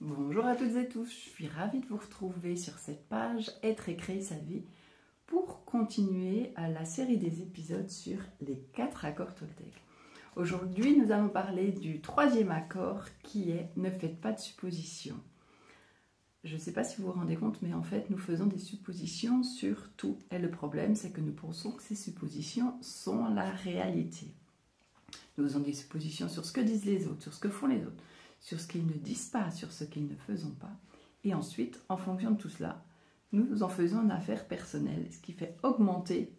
Bonjour à toutes et tous, je suis ravie de vous retrouver sur cette page Être et créer sa vie pour continuer à la série des épisodes sur les 4 accords Toltec. Aujourd'hui, nous allons parler du 3e accord qui est « Ne faites pas de suppositions ». Je ne sais pas si vous vous rendez compte, mais en fait, nous faisons des suppositions sur tout. Et le problème, c'est que nous pensons que ces suppositions sont la réalité. Nous faisons des suppositions sur ce que disent les autres, sur ce que font les autres, sur ce qu'ils ne disent pas, sur ce qu'ils ne faisons pas. Et ensuite, en fonction de tout cela, nous en faisons une affaire personnelle, ce qui fait augmenter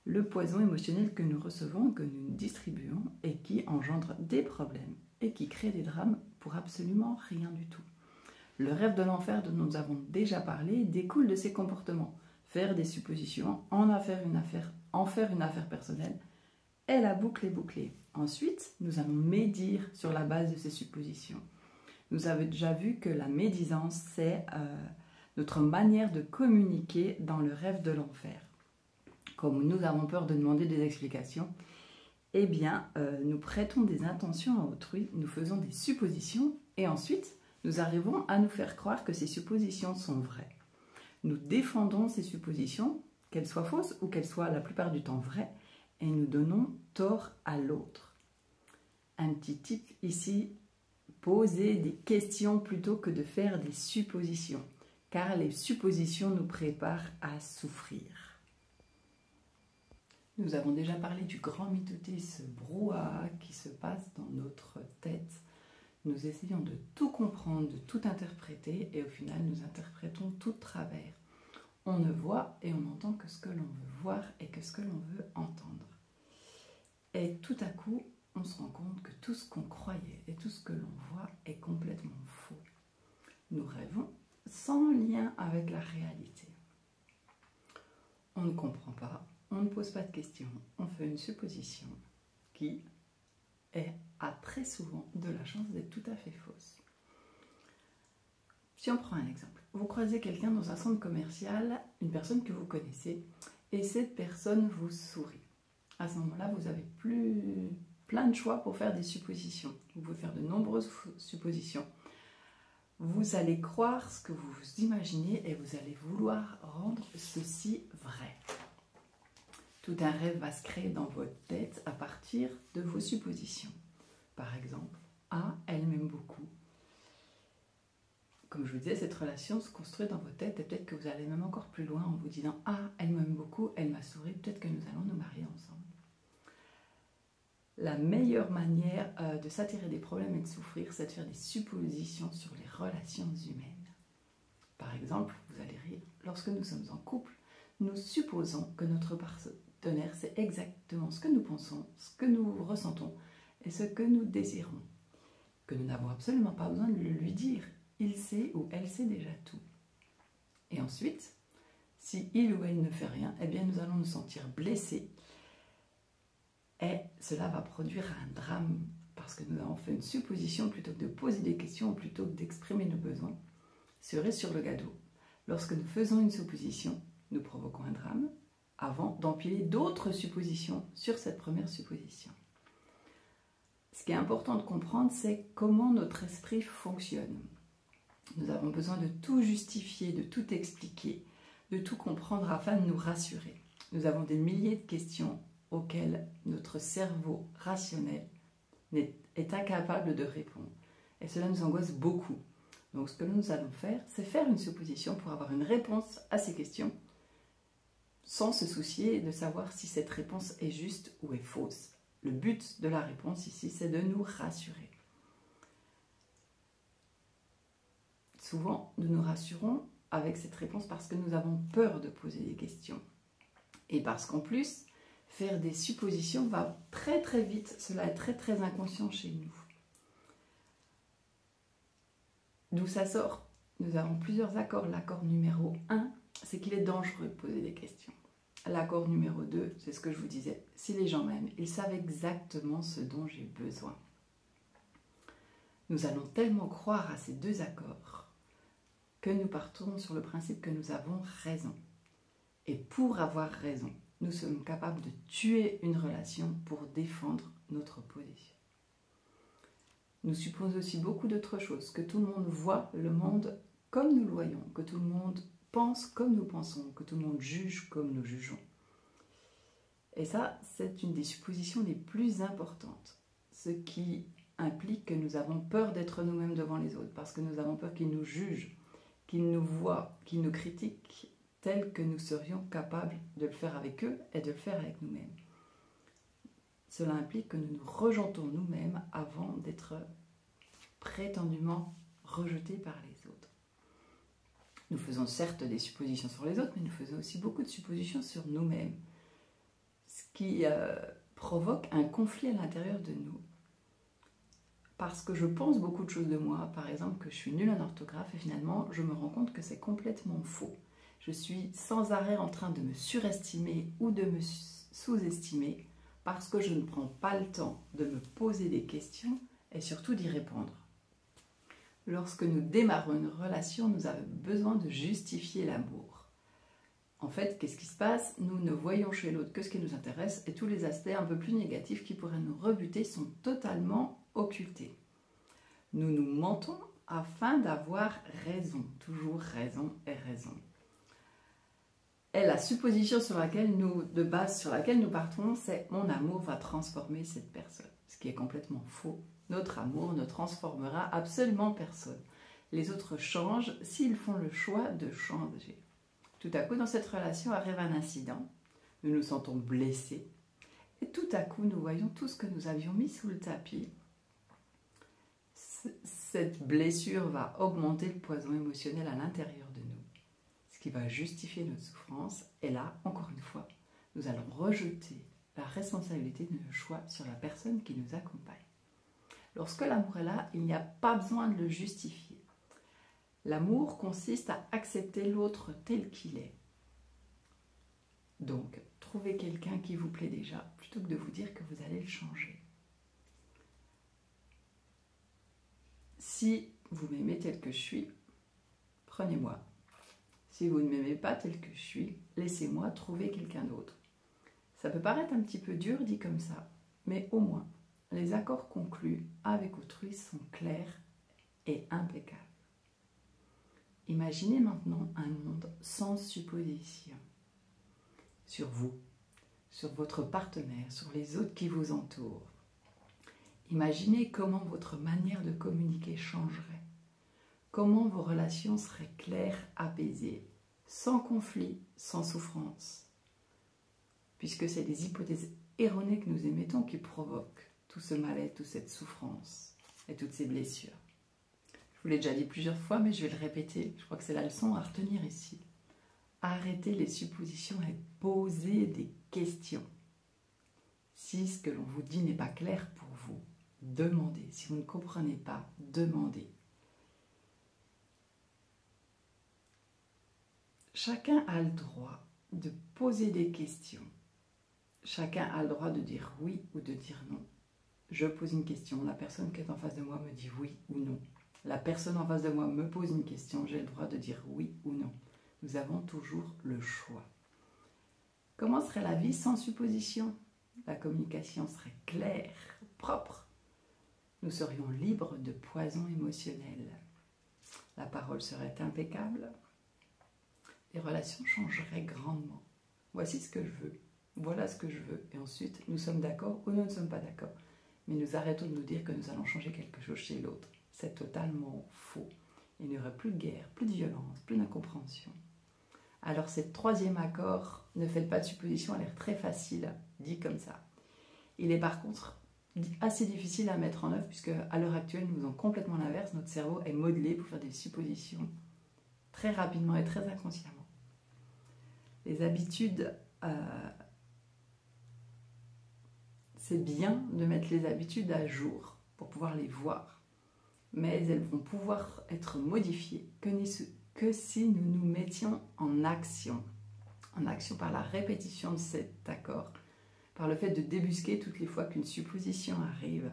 le poison émotionnel que nous recevons, que nous distribuons, et qui engendre des problèmes, et qui crée des drames pour absolument rien du tout. Le rêve de l'enfer dont nous avons déjà parlé découle de ces comportements. Faire des suppositions, en faire une affaire personnelle, et la boucle est bouclée. Ensuite, nous allons médire sur la base de ces suppositions. Nous avons déjà vu que la médisance, c'est notre manière de communiquer dans le rêve de l'enfer. Comme nous avons peur de demander des explications, eh bien, nous prêtons des intentions à autrui, nous faisons des suppositions, et ensuite, nous arrivons à nous faire croire que ces suppositions sont vraies. Nous défendons ces suppositions, qu'elles soient fausses ou qu'elles soient la plupart du temps vraies, et nous donnons tort à l'autre. Un petit tip ici, poser des questions plutôt que de faire des suppositions, car les suppositions nous préparent à souffrir. Nous avons déjà parlé du grand mythoté, ce brouhaha qui se passe dans notre tête. Nous essayons de tout comprendre, de tout interpréter, et au final, nous interprétons tout de travers. On ne voit et on n'entend que ce que l'on veut voir et que ce que l'on veut entendre. Et tout à coup, on se rend compte que tout ce qu'on croyait et tout ce que l'on voit est complètement faux. Nous rêvons sans lien avec la réalité. On ne comprend pas, on ne pose pas de questions, on fait une supposition qui a très souvent de la chance d'être tout à fait fausse. Si on prend un exemple, vous croisez quelqu'un dans un centre commercial, une personne que vous connaissez, et cette personne vous sourit. À ce moment-là, vous avez plein de choix pour faire des suppositions. Vous pouvez faire de nombreuses suppositions. Vous allez croire ce que vous imaginez et vous allez vouloir rendre ceci vrai. Tout un rêve va se créer dans votre tête à partir de vos suppositions. Par exemple, « Ah, elle m'aime beaucoup ». Comme je vous disais, cette relation se construit dans votre tête et peut-être que vous allez même encore plus loin en vous disant « Ah, elle m'aime beaucoup, elle m'a souri, peut-être que nous allons nous marier ensemble ». La meilleure manière de s'attirer des problèmes et de souffrir, c'est de faire des suppositions sur les relations humaines. Par exemple, vous allez rire, lorsque nous sommes en couple, nous supposons que notre partenaire sait exactement ce que nous pensons, ce que nous ressentons et ce que nous désirons. Que nous n'avons absolument pas besoin de le lui dire. Il sait ou elle sait déjà tout. Et ensuite, si il ou elle ne fait rien, eh bien nous allons nous sentir blessés. Et cela va produire un drame parce que nous avons fait une supposition plutôt que de poser des questions, plutôt que d'exprimer nos besoins. Cerise sur le gâteau. Lorsque nous faisons une supposition, nous provoquons un drame avant d'empiler d'autres suppositions sur cette première supposition. Ce qui est important de comprendre, c'est comment notre esprit fonctionne. Nous avons besoin de tout justifier, de tout expliquer, de tout comprendre afin de nous rassurer. Nous avons des milliers de questions auxquelles notre cerveau rationnel est incapable de répondre. Et cela nous angoisse beaucoup. Donc ce que nous allons faire, c'est faire une supposition pour avoir une réponse à ces questions, sans se soucier de savoir si cette réponse est juste ou est fausse. Le but de la réponse ici, c'est de nous rassurer. Souvent, nous nous rassurons avec cette réponse parce que nous avons peur de poser des questions. Et parce qu'en plus, faire des suppositions va très très vite, cela est très très inconscient chez nous. D'où ça sort? Nous avons plusieurs accords. L'accord numéro 1, c'est qu'il est dangereux de poser des questions. L'accord numéro 2, c'est ce que je vous disais, si les gens m'aiment, ils savent exactement ce dont j'ai besoin. Nous allons tellement croire à ces deux accords que nous partons sur le principe que nous avons raison. Et pour avoir raison, nous sommes capables de tuer une relation pour défendre notre position. nous suppose aussi beaucoup d'autres choses, que tout le monde voit le monde comme nous le voyons, que tout le monde pense comme nous pensons, que tout le monde juge comme nous jugeons. Et ça, c'est une des suppositions les plus importantes, ce qui implique que nous avons peur d'être nous-mêmes devant les autres, parce que nous avons peur qu'ils nous jugent, qu'ils nous voient, qu'ils nous critiquent, tel que nous serions capables de le faire avec eux et de le faire avec nous-mêmes. Cela implique que nous nous rejetons nous-mêmes avant d'être prétendument rejetés par les autres. Nous faisons certes des suppositions sur les autres, mais nous faisons aussi beaucoup de suppositions sur nous-mêmes, ce qui provoque un conflit à l'intérieur de nous. Parce que je pense beaucoup de choses de moi, par exemple que je suis nulle en orthographe, et finalement je me rends compte que c'est complètement faux. Je suis sans arrêt en train de me surestimer ou de me sous-estimer parce que je ne prends pas le temps de me poser des questions et surtout d'y répondre. Lorsque nous démarrons une relation, nous avons besoin de justifier l'amour. En fait, qu'est-ce qui se passe? Nous ne voyons chez l'autre que ce qui nous intéresse et tous les aspects un peu plus négatifs qui pourraient nous rebuter sont totalement occultés. Nous nous mentons afin d'avoir raison, toujours raison et raison. Et la supposition de base sur laquelle nous partons, c'est « mon amour va transformer cette personne », ce qui est complètement faux. Notre amour ne transformera absolument personne. Les autres changent s'ils font le choix de changer. Tout à coup, dans cette relation arrive un incident, nous nous sentons blessés, et tout à coup, nous voyons tout ce que nous avions mis sous le tapis. Cette blessure va augmenter le poison émotionnel à l'intérieur de nous, ce qui va justifier notre souffrance. Et là, encore une fois, nous allons rejeter la responsabilité de nos choix sur la personne qui nous accompagne. Lorsque l'amour est là, il n'y a pas besoin de le justifier. L'amour consiste à accepter l'autre tel qu'il est. Donc, trouvez quelqu'un qui vous plaît déjà, plutôt que de vous dire que vous allez le changer. Si vous m'aimez tel que je suis, prenez-moi. Si vous ne m'aimez pas tel que je suis, laissez-moi trouver quelqu'un d'autre. Ça peut paraître un petit peu dur dit comme ça, mais au moins, les accords conclus avec autrui sont clairs et impeccables. Imaginez maintenant un monde sans supposition sur vous, sur votre partenaire, sur les autres qui vous entourent. Imaginez comment votre manière de communiquer changerait, comment vos relations seraient claires, apaisées, sans conflit, sans souffrance, puisque c'est des hypothèses erronées que nous émettons qui provoquent tout ce mal-être, toute cette souffrance et toutes ces blessures. Je vous l'ai déjà dit plusieurs fois, mais je vais le répéter, je crois que c'est la leçon à retenir ici. Arrêtez les suppositions et posez des questions. Si ce que l'on vous dit n'est pas clair pour vous, demandez. Si vous ne comprenez pas, demandez. Chacun a le droit de poser des questions. Chacun a le droit de dire oui ou de dire non. Je pose une question, la personne qui est en face de moi me dit oui ou non. La personne en face de moi me pose une question, j'ai le droit de dire oui ou non. Nous avons toujours le choix. Comment serait la vie sans supposition? La communication serait claire, propre. Nous serions libres de poison émotionnel. La parole serait impeccable. Les relations changeraient grandement. Voici ce que je veux. Voilà ce que je veux. Et ensuite, nous sommes d'accord ou nous ne sommes pas d'accord. Mais nous arrêtons de nous dire que nous allons changer quelque chose chez l'autre. C'est totalement faux. Il n'y aurait plus de guerre, plus de violence, plus d'incompréhension. Alors, ce troisième accord, ne faites pas de supposition, a l'air très facile, dit comme ça. Il est par contre assez difficile à mettre en œuvre, puisque à l'heure actuelle, nous faisons complètement l'inverse. Notre cerveau est modelé pour faire des suppositions très rapidement et très inconsciemment. Les habitudes, c'est bien de mettre les habitudes à jour pour pouvoir les voir, mais elles vont pouvoir être modifiées que si nous nous mettions en action par la répétition de cet accord, par le fait de débusquer toutes les fois qu'une supposition arrive.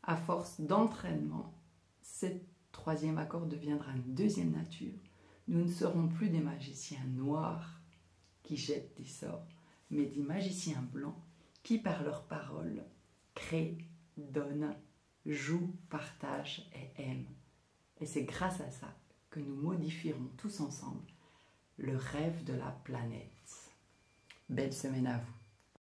À force d'entraînement, ce troisième accord deviendra une deuxième nature. Nous ne serons plus des magiciens noirs qui jettent des sorts, mais des magiciens blancs qui, par leurs paroles, créent, donnent joue, partage et aime. Et c'est grâce à ça que nous modifierons tous ensemble le rêve de la planète. Belle semaine à vous.